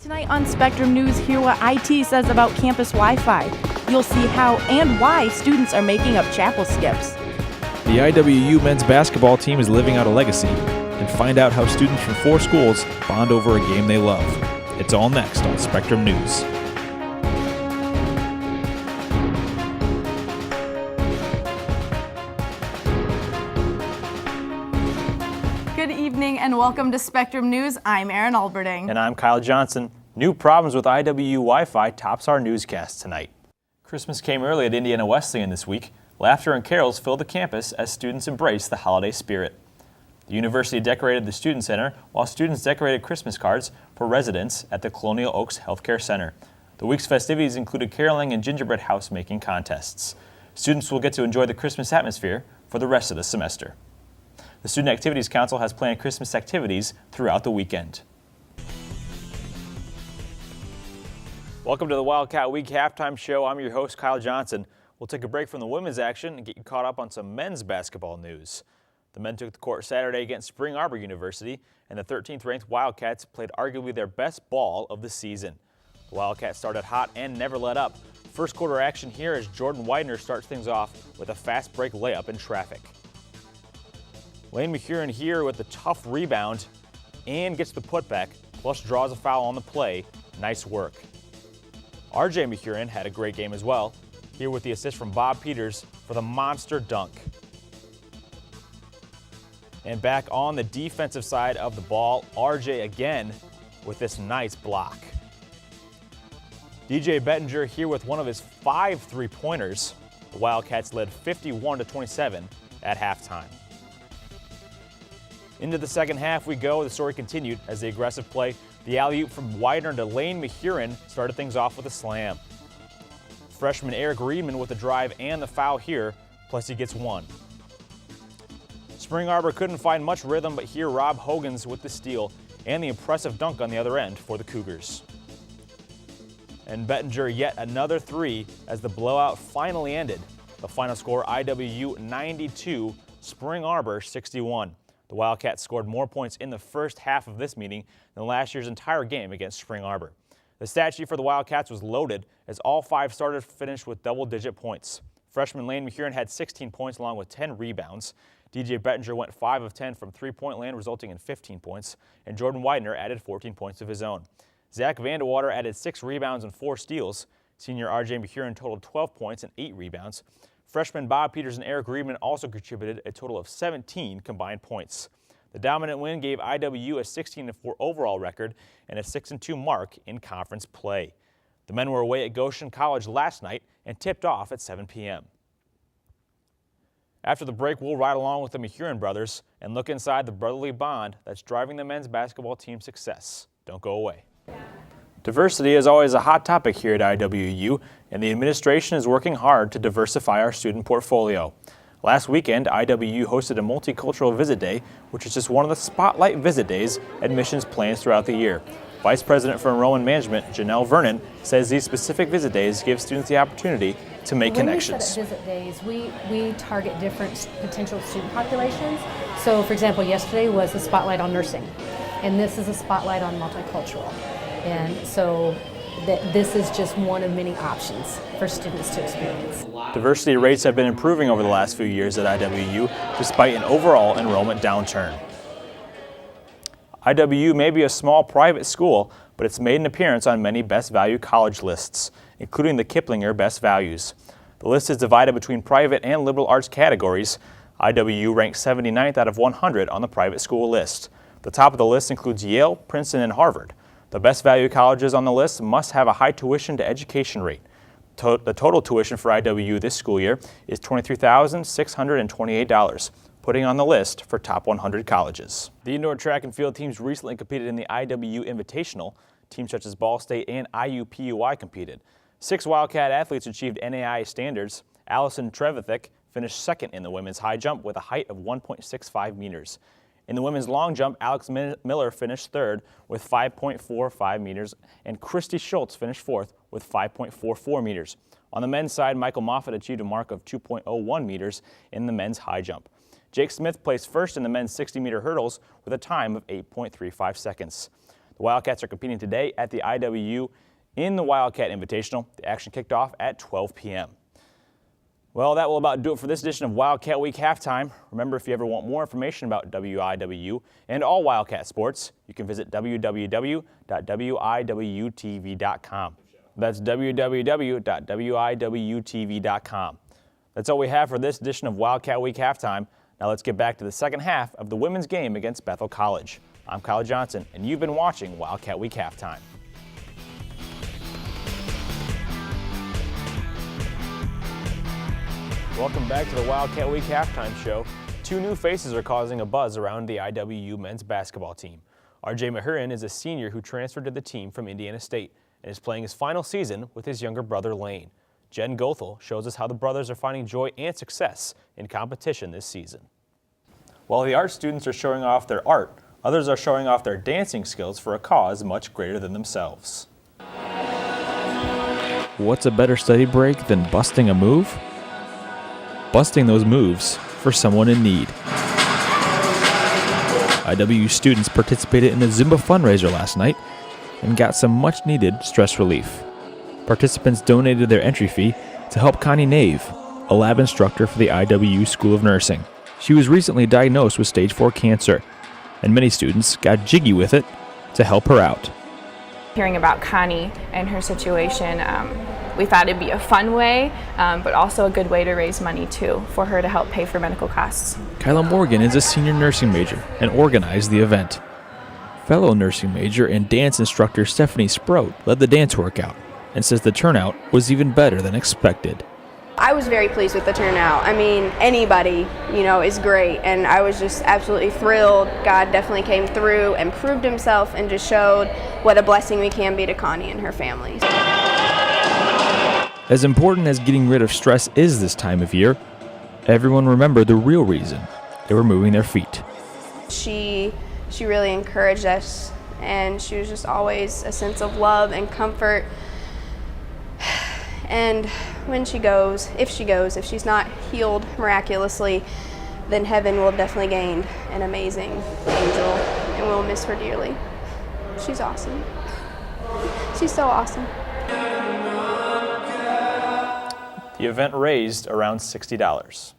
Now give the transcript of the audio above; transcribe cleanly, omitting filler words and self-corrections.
Tonight on Spectrum News, hear what IT says about campus Wi-Fi. You'll see how and why students are making up chapel skips. The IWU men's basketball team is living out a legacy, and find out how students from 4 schools bond over a game they love. It's all next on Spectrum News. Good evening and welcome to Spectrum News. I'm Erin Alberding. And I'm Kyle Johnson. New problems with IWU Wi-Fi tops our newscast tonight. Christmas came early at Indiana Wesleyan this week. Laughter and carols filled the campus as students embraced the holiday spirit. The university decorated the Student Center while students decorated Christmas cards for residents at the Colonial Oaks Healthcare Center. The week's festivities included caroling and gingerbread house making contests. Students will get to enjoy the Christmas atmosphere for the rest of the semester. The Student Activities Council has planned Christmas activities throughout the weekend. Welcome to the Wildcat Week halftime show. I'm your host, Kyle Johnson. We'll take a break from the women's action and get you caught up on some men's basketball news. The men took the court Saturday against Spring Arbor University, and the 13th ranked Wildcats played arguably their best ball of the season. The Wildcats started hot and never let up. First quarter action here as Jordan Widener starts things off with a fast break layup in traffic. Lane McHuron here with the tough rebound and gets the putback, plus draws a foul on the play. Nice work. RJ McHuron had a great game as well, here with the assist from Bob Peters for the monster dunk. And back on the defensive side of the ball, RJ again with this nice block. DJ Bettinger here with one of his 5 3-pointers. The Wildcats led 51-27 at halftime. Into the second half we go. The story continued as the aggressive play, the alley-oop from Widener to Lane McHuron, started things off with a slam. Freshman Eric Reedman with the drive and the foul here, plus he gets one. Spring Arbor couldn't find much rhythm, but here Rob Hogan's with the steal and the impressive dunk on the other end for the Cougars. And Bettinger yet another 3 as the blowout finally ended. The final score, IWU 92, Spring Arbor 61. The Wildcats scored more points in the first half of this meeting than last year's entire game against Spring Arbor. The stat sheet for the Wildcats was loaded as all 5 starters finished with double-digit points. Freshman Lane McHuron had 16 points along with 10 rebounds. DJ Bettinger went 5 of 10 from three-point land, resulting in 15 points, and Jordan Widener added 14 points of his own. Zach Vandewater added 6 rebounds and 4 steals. Senior RJ McHuron totaled 12 points and 8 rebounds. Freshmen Bob Peters and Eric Reedman also contributed a total of 17 combined points. The dominant win gave IWU a 16-4 overall record and a 6-2 mark in conference play. The men were away at Goshen College last night and tipped off at 7 p.m. After the break, we'll ride along with the McHuron brothers and look inside the brotherly bond that's driving the men's basketball team's success. Don't go away. Diversity is always a hot topic here at IWU, and the administration is working hard to diversify our student portfolio. Last weekend, IWU hosted a multicultural visit day, which is just one of the spotlight visit days admissions plans throughout the year. Vice President for Enrollment Management, Janelle Vernon, says these specific visit days give students the opportunity to make connections. When we set up visit days, we target different potential student populations. So, for example, yesterday was a spotlight on nursing, and this is a spotlight on multicultural. And so this is just one of many options for students to experience. Diversity rates have been improving over the last few years at IWU, despite an overall enrollment downturn. IWU may be a small private school, but it's made an appearance on many Best Value college lists, including the Kiplinger Best Values. The list is divided between private and liberal arts categories. IWU ranks 79th out of 100 on the private school list. The top of the list includes Yale, Princeton, and Harvard. The Best Value colleges on the list must have a high tuition to education rate. The total tuition for IWU this school year is $23,628, putting on the list for top 100 colleges. The indoor track and field teams recently competed in the IWU Invitational. Teams such as Ball State and IUPUI competed. 6 Wildcat athletes achieved NAIA standards. Allison Trevithick finished second in the women's high jump with a height of 1.65 meters. In the women's long jump, Alex Miller finished third with 5.45 meters, and Christy Schultz finished fourth with 5.44 meters. On the men's side, Michael Moffitt achieved a mark of 2.01 meters in the men's high jump. Jake Smith placed first in the men's 60-meter hurdles with a time of 8.35 seconds. The Wildcats are competing today at the IWU in the Wildcat Invitational. The action kicked off at 12 p.m. Well, that will about do it for this edition of Wildcat Week Halftime. Remember, if you ever want more information about WIWU and all Wildcat sports, you can visit www.wiwtv.com. That's www.wiwtv.com. That's all we have for this edition of Wildcat Week Halftime. Now let's get back to the second half of the women's game against Bethel College. I'm Kyle Johnson, and you've been watching Wildcat Week Halftime. Welcome back to the Wildcat Week Halftime Show. Two new faces are causing a buzz around the IWU men's basketball team. R.J. Mahurin is a senior who transferred to the team from Indiana State and is playing his final season with his younger brother Lane. Jen Goethel shows us how the brothers are finding joy and success in competition this season. While the art students are showing off their art, others are showing off their dancing skills for a cause much greater than themselves. What's a better study break than busting a move? Busting those moves for someone in need. IWU students participated in the Zumba fundraiser last night and got some much-needed stress relief. Participants donated their entry fee to help Connie Nave, a lab instructor for the IWU School of Nursing. She was recently diagnosed with stage 4 cancer, and many students got jiggy with it to help her out. Hearing about Connie and her situation, we thought it'd be a fun way, but also a good way to raise money too, for her to help pay for medical costs. Kyla Morgan is a senior nursing major and organized the event. Fellow nursing major and dance instructor Stephanie Sprout led the dance workout and says the turnout was even better than expected. I was very pleased with the turnout. I mean, anybody, is great, and I was just absolutely thrilled. God definitely came through and proved himself and just showed what a blessing we can be to Connie and her family. As important as getting rid of stress is this time of year, everyone remembered the real reason they were moving their feet. She really encouraged us, and she was just always a sense of love and comfort. And when she goes, if she's not healed miraculously, then heaven will definitely gain an amazing angel, and we'll miss her dearly. She's awesome. She's so awesome. The event raised around $60.